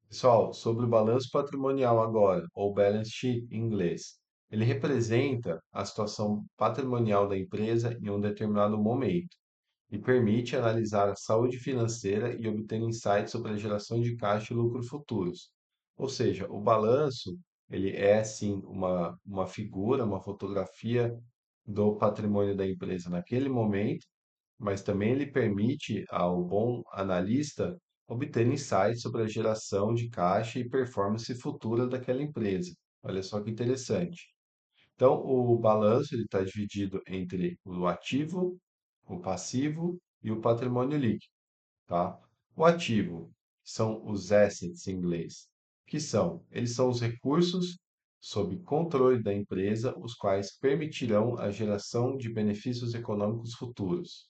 Pessoal, sobre o balanço patrimonial agora, ou balance sheet em inglês, ele representa a situação patrimonial da empresa em um determinado momento e permite analisar a saúde financeira e obter insights sobre a geração de caixa e lucro futuros. Ou seja, o balanço, ele é sim uma figura, uma fotografia do patrimônio da empresa naquele momento, mas também ele permite ao bom analista obter insights sobre a geração de caixa e performance futura daquela empresa. Olha só que interessante. Então, o balanço ele está dividido entre o ativo, o passivo e o patrimônio líquido, tá? O ativo são os assets em inglês, eles são os recursos sob controle da empresa, os quais permitirão a geração de benefícios econômicos futuros.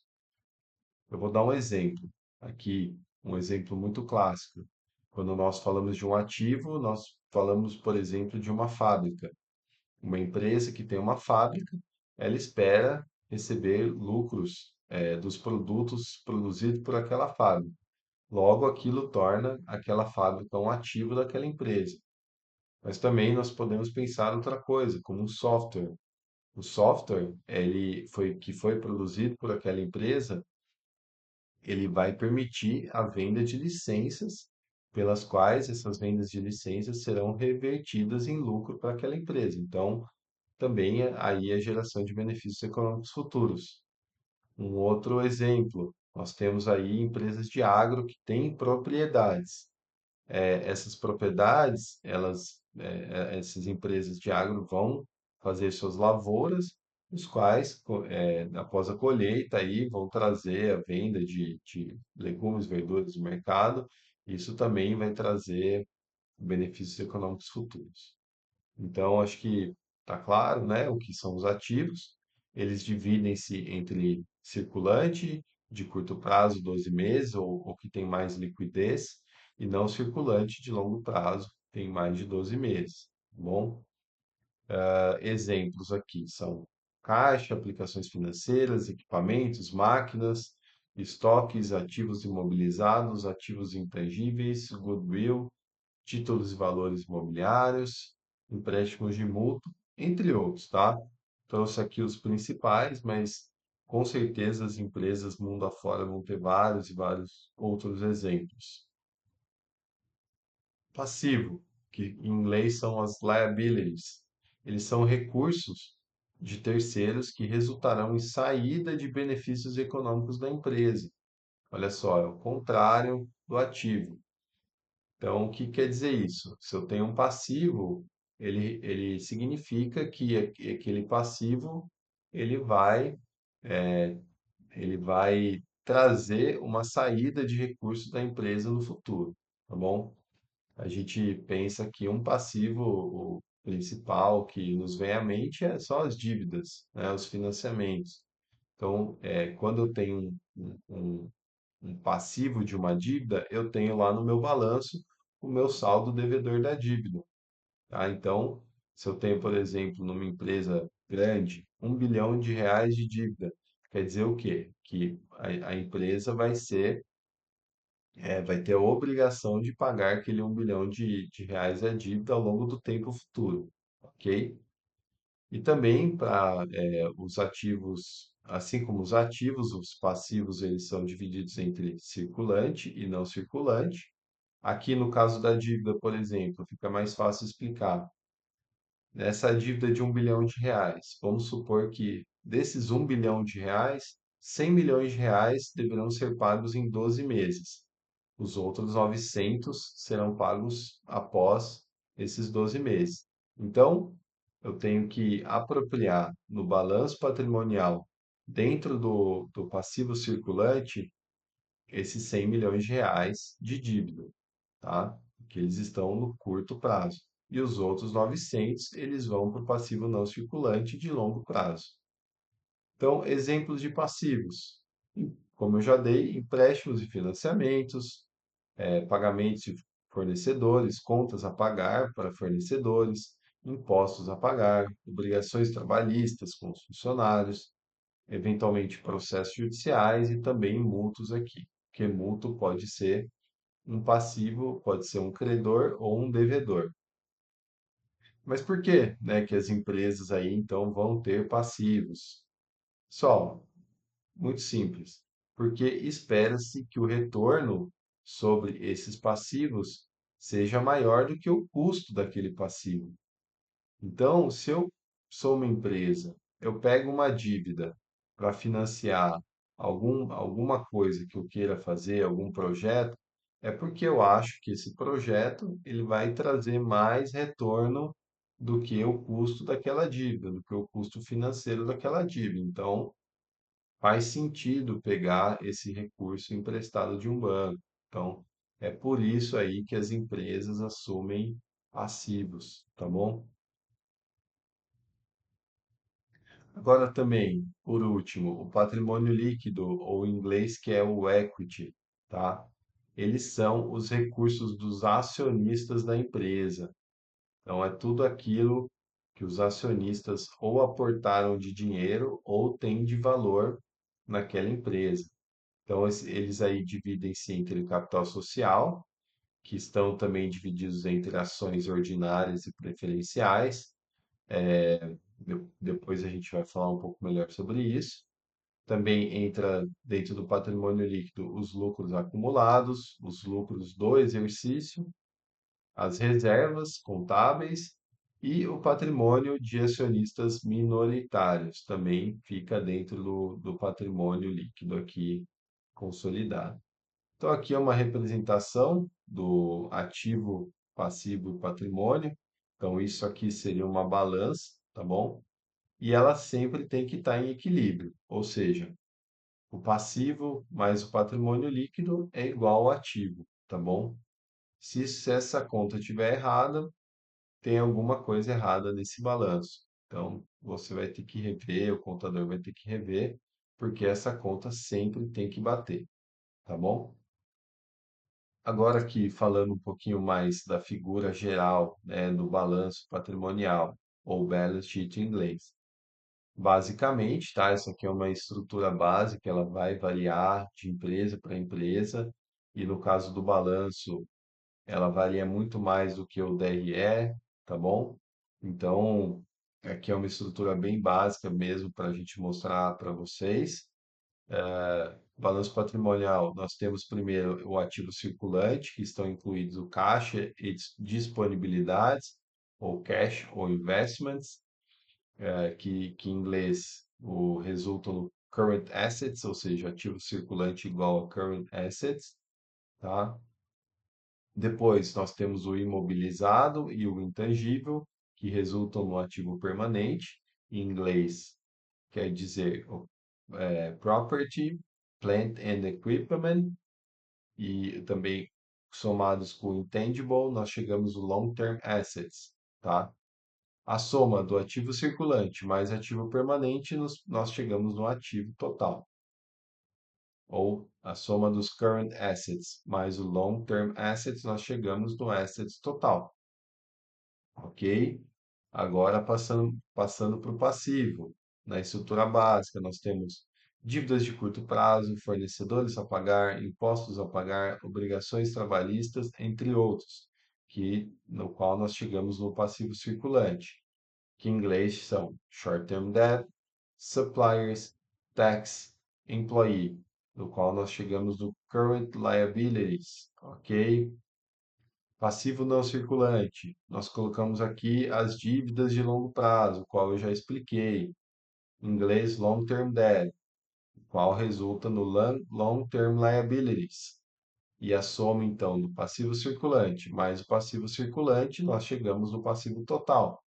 Eu vou dar um exemplo aqui, um exemplo muito clássico. Quando nós falamos de um ativo, nós falamos, por exemplo, de uma fábrica. Uma empresa que tem uma fábrica, ela espera receber lucros, dos produtos produzidos por aquela fábrica. Logo, aquilo torna aquela fábrica um ativo daquela empresa. Mas também nós podemos pensar outra coisa, como um software. O software, que foi produzido por aquela empresa, ele vai permitir a venda de licenças, pelas quais essas vendas de licenças serão revertidas em lucro para aquela empresa. Então, também aí a geração de benefícios econômicos futuros. Um outro exemplo, nós temos aí empresas de agro que têm propriedades. Essas propriedades, essas empresas de agro vão fazer suas lavouras, os quais, após a colheita, aí vão trazer a venda de legumes, verduras do mercado. Isso também vai trazer benefícios econômicos futuros. Então, acho que está claro, né, o que são os ativos. Eles dividem-se entre circulante, de curto prazo, 12 meses, ou que tem mais liquidez, e não circulante, de longo prazo, tem mais de 12 meses. Tá bom? Exemplos aqui são caixa, aplicações financeiras, equipamentos, máquinas, estoques, ativos imobilizados, ativos intangíveis, goodwill, títulos e valores imobiliários, empréstimos de mútuo, entre outros, tá? Trouxe aqui os principais, mas com certeza as empresas mundo afora vão ter vários e vários outros exemplos. Passivo, que em inglês são as liabilities, eles são recursos de terceiros que resultarão em saída de benefícios econômicos da empresa. Olha só, é o contrário do ativo. Então, o que quer dizer isso? Se eu tenho um passivo, ele significa que aquele passivo ele vai, eh, ele vai trazer uma saída de recursos da empresa no futuro, tá bom? A gente pensa que um passivo, o principal que nos vem à mente é só as dívidas, né, os financiamentos. Então, quando eu tenho um passivo de uma dívida, eu tenho lá no meu balanço o meu saldo devedor da dívida, tá? Então, se eu tenho, por exemplo, numa empresa grande, 1 bilhão de reais de dívida, quer dizer o quê? Que a empresa vai ter a obrigação de pagar aquele 1 bilhão de reais a dívida ao longo do tempo futuro, ok? E também para os ativos, assim como os ativos, os passivos eles são divididos entre circulante e não circulante. Aqui no caso da dívida, por exemplo, fica mais fácil explicar. Essa dívida de 1 bilhão de reais, vamos supor que desses 1 bilhão de reais, 100 milhões de reais deverão ser pagos em 12 meses. Os outros 900 serão pagos após esses 12 meses. Então, eu tenho que apropriar no balanço patrimonial, dentro do passivo circulante, esses 100 milhões de reais de dívida, tá? Que eles estão no curto prazo. E os outros 900, eles vão para o passivo não circulante de longo prazo. Então, exemplos de passivos. Como eu já dei, empréstimos e financiamentos, pagamentos de fornecedores, contas a pagar para fornecedores, impostos a pagar, obrigações trabalhistas com os funcionários, eventualmente processos judiciais e também multas aqui, porque mútuo pode ser um passivo pode ser um credor ou um devedor. Mas por que, né, que as empresas aí então vão ter passivos? Só, muito simples, porque espera-se que o retorno sobre esses passivos seja maior do que o custo daquele passivo. Então, se eu sou uma empresa, eu pego uma dívida para financiar alguma coisa que eu queira fazer, algum projeto, é porque eu acho que esse projeto ele vai trazer mais retorno do que o custo daquela dívida, do que o custo financeiro daquela dívida. Então, faz sentido pegar esse recurso emprestado de um banco. Então, é por isso aí que as empresas assumem passivos, tá bom? Agora também, por último, o patrimônio líquido, ou em inglês que é o equity, tá? Eles são os recursos dos acionistas da empresa. Então, é tudo aquilo que os acionistas ou aportaram de dinheiro ou têm de valor naquela empresa. Então, eles aí dividem-se entre capital social, que estão também divididos entre ações ordinárias e preferenciais. Depois a gente vai falar um pouco melhor sobre isso. Também entra dentro do patrimônio líquido os lucros acumulados, os lucros do exercício, as reservas contábeis e o patrimônio de acionistas minoritários também fica dentro do patrimônio líquido aqui consolidado. Então, aqui é uma representação do ativo, passivo e patrimônio. Então, isso aqui seria uma balança, tá bom? E ela sempre tem que estar em equilíbrio, ou seja, o passivo mais o patrimônio líquido é igual ao ativo, tá bom? Se essa conta estiver errada, tem alguma coisa errada nesse balanço. Então, você vai ter que rever, o contador vai ter que rever, porque essa conta sempre tem que bater, tá bom? Agora aqui falando um pouquinho mais da figura geral, né, do balanço patrimonial, ou balance sheet em inglês. Basicamente, tá? Essa aqui é uma estrutura básica, ela vai variar de empresa para empresa, e no caso do balanço, ela varia muito mais do que o DRE, tá bom? Então, aqui é uma estrutura bem básica mesmo para a gente mostrar para vocês. Balanço patrimonial, nós temos primeiro o ativo circulante, que estão incluídos o caixa e disponibilidades, ou cash ou investments, que em inglês resulta no current assets, ou seja, ativo circulante igual a current assets, tá? Depois nós temos o imobilizado e o intangível, que resultam no ativo permanente. Em inglês quer dizer property, plant and equipment, e também somados com o intangible, nós chegamos no long-term assets, tá? A soma do ativo circulante mais ativo permanente, nós chegamos no ativo total. Ou a soma dos current assets mais o long-term assets, nós chegamos no assets total. Ok? Agora passando para o passivo. Na estrutura básica, nós temos dívidas de curto prazo, fornecedores a pagar, impostos a pagar, obrigações trabalhistas, entre outros, no qual nós chegamos no passivo circulante, que em inglês são short-term debt, suppliers, tax, employee, no qual nós chegamos no current liabilities, ok? Passivo não circulante, nós colocamos aqui as dívidas de longo prazo, qual eu já expliquei. Em inglês, long-term debt, qual resulta no long-term liabilities. E a soma, então, do passivo circulante mais o passivo circulante, nós chegamos no passivo total.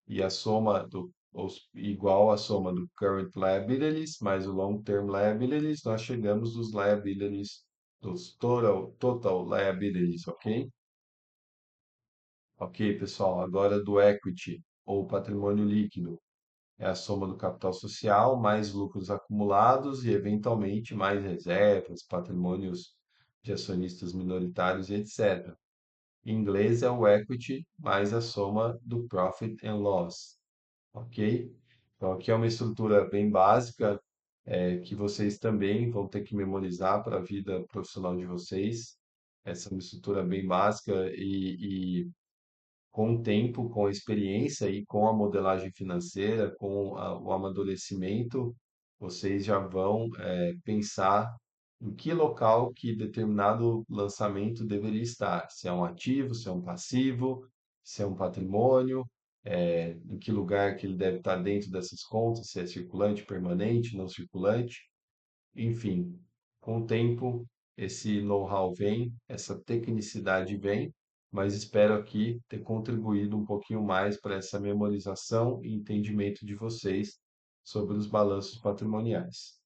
E a soma igual à soma do current liabilities mais o long-term liabilities, nós chegamos dos liabilities, dos total liabilities, ok? Ok, pessoal, agora do equity, ou patrimônio líquido, é a soma do capital social mais lucros acumulados e, eventualmente, mais reservas, patrimônios de acionistas minoritários e etc. Em inglês é o equity mais a soma do profit and loss, ok? Então, aqui é uma estrutura bem básica, que vocês também vão ter que memorizar para a vida profissional de vocês. essa é uma estrutura bem básica e com o tempo, com a experiência e com a modelagem financeira, com o amadurecimento, vocês já vão pensar em que local que determinado lançamento deveria estar. Se é um ativo, se é um passivo, se é um patrimônio, em que lugar que ele deve estar dentro dessas contas, se é circulante, permanente, não circulante. Enfim, com o tempo, esse know-how vem, essa tecnicidade vem, mas espero aqui ter contribuído um pouquinho mais para essa memorização e entendimento de vocês sobre os balanços patrimoniais.